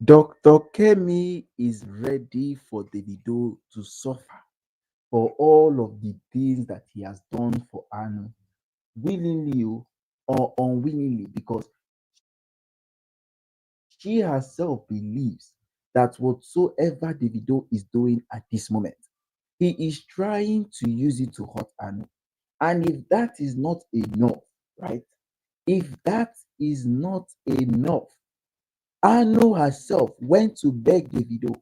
Dr. Kemi is ready for Davido to suffer for all of the things that he has done for Anu, willingly or unwillingly, because she herself believes that whatsoever Davido is doing at this moment, he is trying to use it to hurt Anu. And if that is not enough, right? If that is not enough, Anu herself went to beg Davido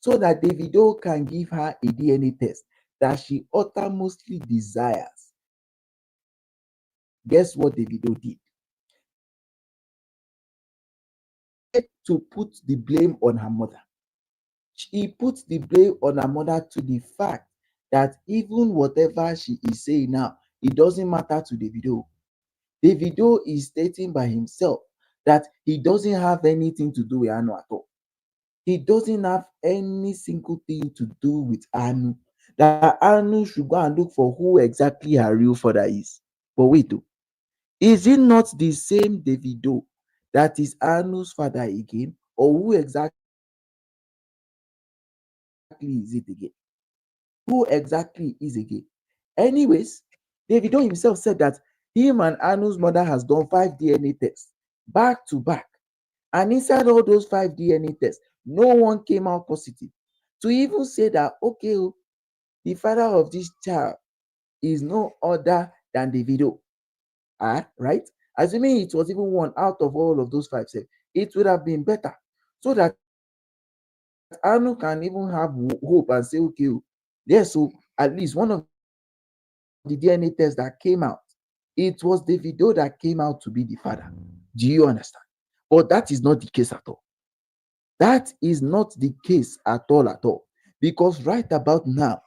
so that Davido can give her a DNA test that she uttermostly desires. Guess what Davido did? To put the blame on her mother. She put the blame on her mother to the fact that even whatever she is saying now, it doesn't matter to Davido. Davido is stating by himself that he doesn't have anything to do with Anu at all. He doesn't have any single thing to do with Anu. That Anu should go and look for who exactly her real father is. But wait, though, is it not the same Davido that is Anu's father again? Or who exactly is it again? Who exactly is again? Anyways, Davido himself said that him and Anu's mother has done 5 DNA tests back to back. And inside all those 5 DNA tests, no one came out positive. To even say that, okay, the father of this child is no other than Davido. Right? Assuming it was even one out of all of those five, it would have been better. So that Anu can even have hope and say, okay, yes, so at least one of the DNA tests that came out, it was Davido that came out to be the father. Do you understand? But that is not the case at all. That is not the case at all, at all. Because right about now,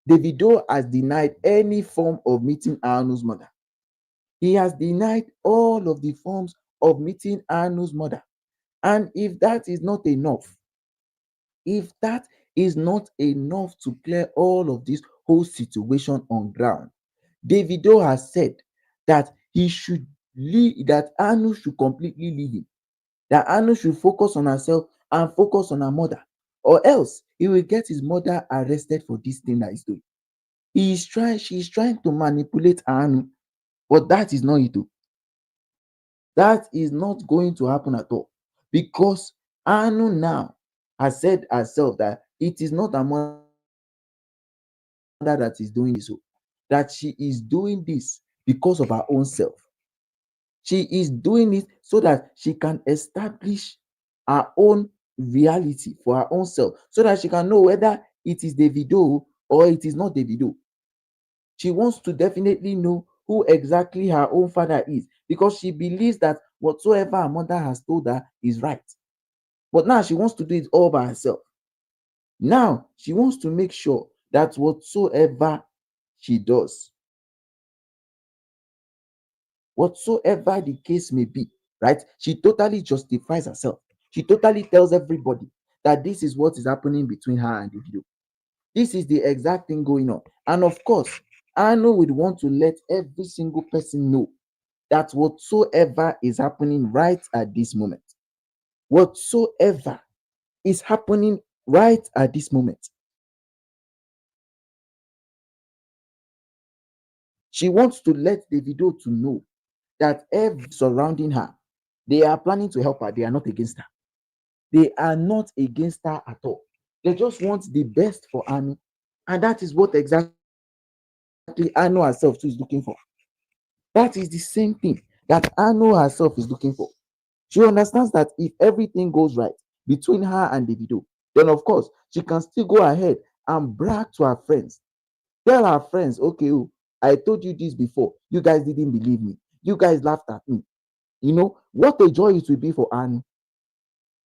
Davido has denied any form of meeting Anu's mother. He has denied all of the forms of meeting Anu's mother. And if that is not enough, if that is not enough to clear all of this whole situation on ground, Davido has said that he should leave, that Anu should completely leave him, that Anu should focus on herself and focus on her mother, or else he will get his mother arrested for this thing that he's doing. She's trying to manipulate Anu, but that is not it. That is not going to happen at all, because Anu now has said herself that it is not her mother that is doing this, that she is doing this because of her own self. She is doing it so that she can establish her own reality for her own self, so that she can know whether it is Davido or it is not Davido. She wants to definitely know who exactly her own father is, because she believes that whatsoever her mother has told her is right. But now she wants to do it all by herself. Now she wants to make sure that whatsoever she does, whatsoever the case may be, right? She totally justifies herself. She totally tells everybody that this is what is happening between her and Davido. This is the exact thing going on. And of course, Anu would want to let every single person know that whatsoever is happening right at this moment, whatsoever is happening right at this moment, she wants to let Davido to know that every surrounding her, they are planning to help her. They are not against her. They are not against her at all. They just want the best for Anu. And that is what exactly Anu herself too is looking for. That is the same thing that Anu herself is looking for. She understands that if everything goes right between her and Davido, then of course she can still go ahead and brag to her friends. Tell her friends, okay, I told you this before. You guys didn't believe me. You guys laughed at me. You know what a joy it will be for Anu.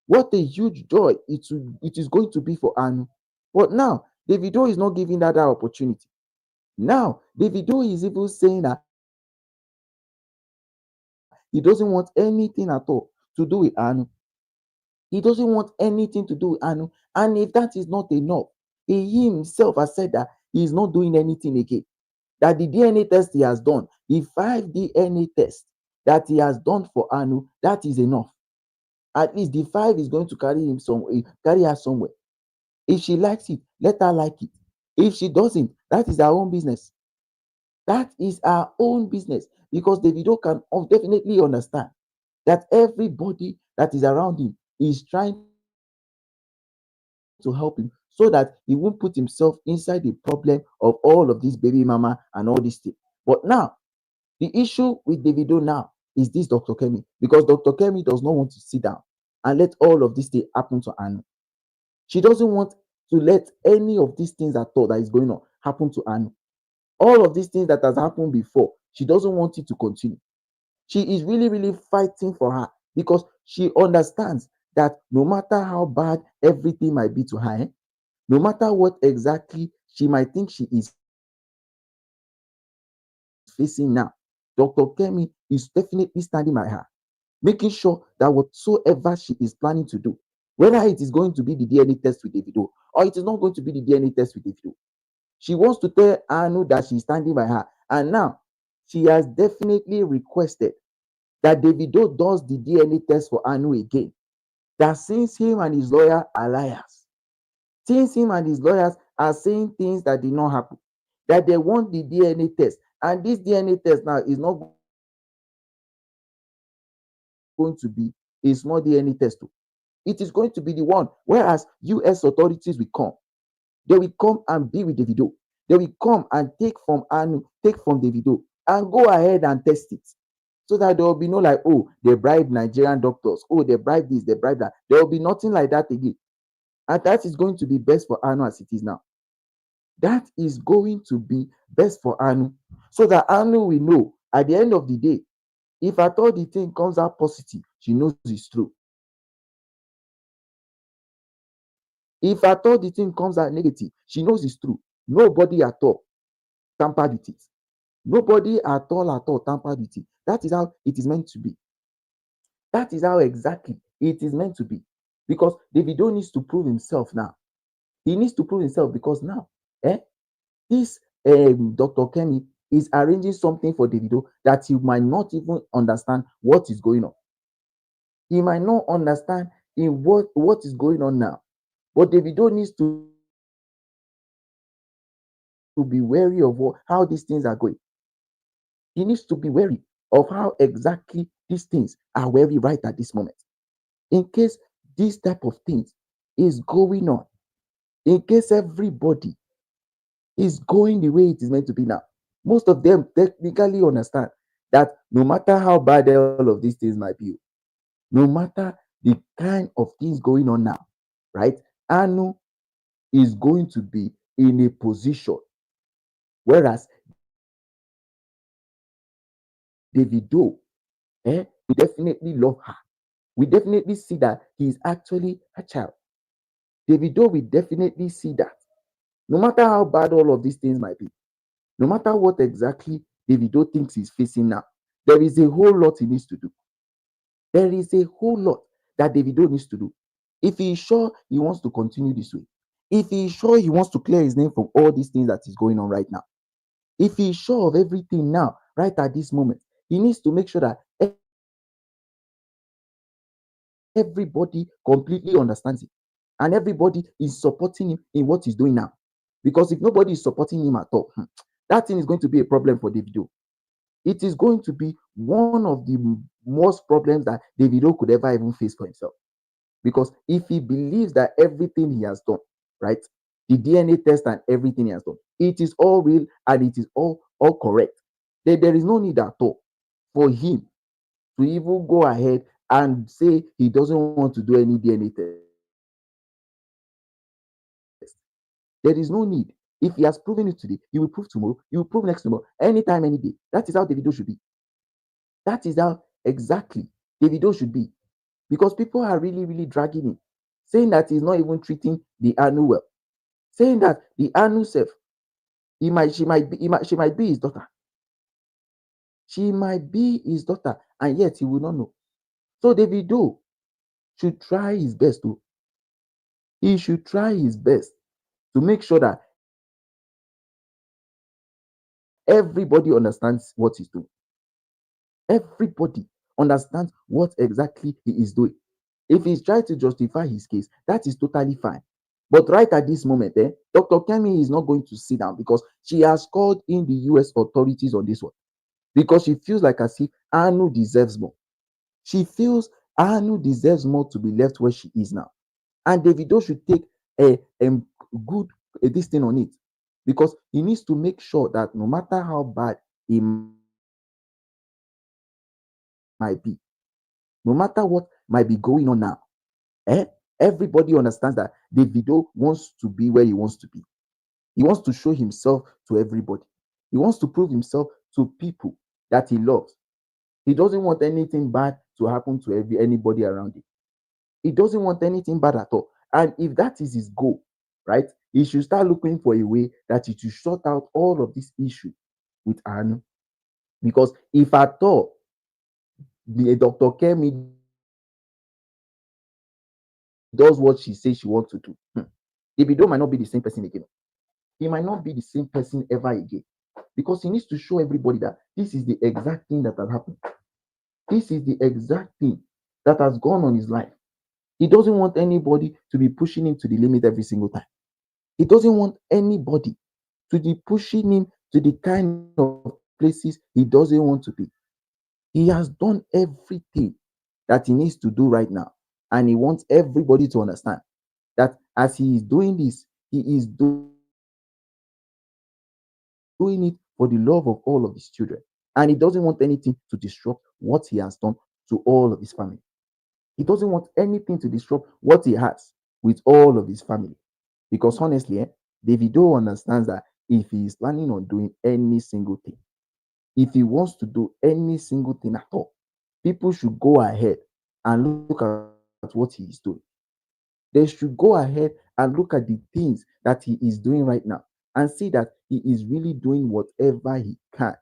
What a huge joy it is going to be for Anu. But now Davido is not giving that opportunity. Now Davido is even saying that he doesn't want anything at all to do with Anu. He doesn't want anything to do with Anu. And if that is not enough, he himself has said that he is not doing anything again. That the DNA test he has done, the 5 DNA test that he has done for Anu, that is enough. At least the 5 is going to carry her somewhere. If she likes it, let her like it. If she doesn't, that is her own business. That is our own business, because Davido can definitely understand that everybody that is around him is trying to help him so that he won't put himself inside the problem of all of this baby mama and all this thing. But now, the issue with Davido now is this Dr. Kemi, because Dr. Kemi does not want to sit down and let all of this thing happen to Anu. She doesn't want to let any of these things at all that is going on happen to Anu. All of these things that has happened before, she doesn't want it to continue. She is really, really fighting for her, because she understands that no matter how bad everything might be to her, no matter what exactly she might think she is facing now, Dr. Kemi is definitely standing by her, making sure that whatsoever she is planning to do, whether it is going to be the DNA test with Davido or it is not going to be the DNA test with Davido, she wants to tell Anu that she's standing by her. And now she has definitely requested that Davido does the DNA test for Anu again. That since him and his lawyer are liars, since him and his lawyers are saying things that did not happen, that they want the DNA test. And this DNA test now is not going to be a small DNA test. It is going to be the one, whereas US authorities will come. They will come and be with Davido. They will come and take from Anu, take from Davido, and go ahead and test it. So that there will be no like, oh, they bribe Nigerian doctors, oh, they bribe this, they bribe that. There will be nothing like that again. And that is going to be best for Anu as it is now. That is going to be best for Anu. So that Anu will know at the end of the day, if at all the thing comes out positive, she knows it's true. If at all the thing comes out negative, she knows it's true. Nobody at all tampered with it. Nobody at all tampered with it. That is how it is meant to be. That is how exactly it is meant to be. Because Davido needs to prove himself now. He needs to prove himself, because now, eh, this Dr. Kemi is arranging something for Davido that he might not even understand what is going on. He might not understand in what is going on now. But Davido needs to be wary of how these things are going. He needs to be wary of how exactly these things are wary right at this moment. In case this type of things is going on, in case everybody is going the way it is meant to be now, most of them technically understand that no matter how bad all of these things might be, no matter the kind of things going on now, right? Anu is going to be in a position, whereas Davido, we definitely love her. We definitely see that he is actually her child. Davido, we definitely see that. No matter how bad all of these things might be, no matter what exactly Davido thinks he's facing now, there is a whole lot he needs to do. There is a whole lot that Davido needs to do. If he is sure he wants to continue this way, if he is sure he wants to clear his name from all these things that is going on right now, if he is sure of everything now, right at this moment, he needs to make sure that everybody completely understands it, and everybody is supporting him in what he's doing now. Because if nobody is supporting him at all, that thing is going to be a problem for Davido. It is going to be one of the most problems that Davido could ever even face for himself. Because if he believes that everything he has done, right, the DNA test and everything he has done, it is all real and it is all correct, then there is no need at all for him to even go ahead and say he doesn't want to do any DNA test. There is no need. If he has proven it today, he will prove tomorrow, he will prove next tomorrow, anytime, any day. That is how Davido should be. That is how exactly Davido should be. Because people are really, really dragging him, saying that he's not even treating the Anu well, saying that the Anu self, she might be his daughter. She might be his daughter, and yet he will not know. So Davido should try his best to. He should try his best to make sure that everybody understands what he's doing. Everybody understands what exactly he is doing. If he's trying to justify his case, that is totally fine. But right at this moment, Dr. Kemi is not going to sit down because she has called in the US authorities on this one because she feels like as if Anu deserves more. She feels Anu deserves more to be left where she is now. And Davido should take a good this thing on it because he needs to make sure that no matter how bad it might be, no matter what might be going on now, everybody understands that Davido wants to be where he wants to be. He wants to show himself to everybody. He wants to prove himself to people that he loves. He doesn't want anything bad to happen to anybody around him. He doesn't want anything bad at all. And if that is his goal, right, he should start looking for a way that he should sort out all of this issue with Anu. Because if at all the Dr. Kemi does what she says she wants to do, Davido might not be the same person again. He might not be the same person ever again. Because he needs to show everybody that this is the exact thing that has happened. This is the exact thing that has gone on his life. He doesn't want anybody to be pushing him to the limit every single time. He doesn't want anybody to be pushing him to the kind of places he doesn't want to be. He has done everything that he needs to do right now. And he wants everybody to understand that as he is doing this, he is doing it for the love of all of his children. And he doesn't want anything to disrupt what he has done to all of his family. He doesn't want anything to disrupt what he has with all of his family. Because honestly, Davido understands that if he is planning on doing any single thing, if he wants to do any single thing at all, people should go ahead and look at what he is doing. They should go ahead and look at the things that he is doing right now and see that he is really doing whatever he can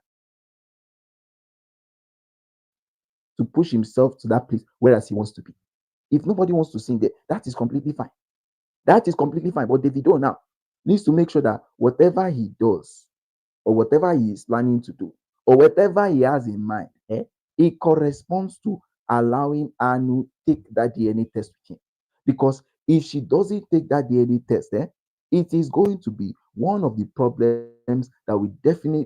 to push himself to that place, whereas he wants to be. If nobody wants to sing there, that is completely fine. That is completely fine. But Davido now needs to make sure that whatever he does, or whatever he is planning to do, or whatever he has in mind, it corresponds to allowing Anu take that DNA test with him. Because if she doesn't take that DNA test, it is going to be one of the problems that will definitely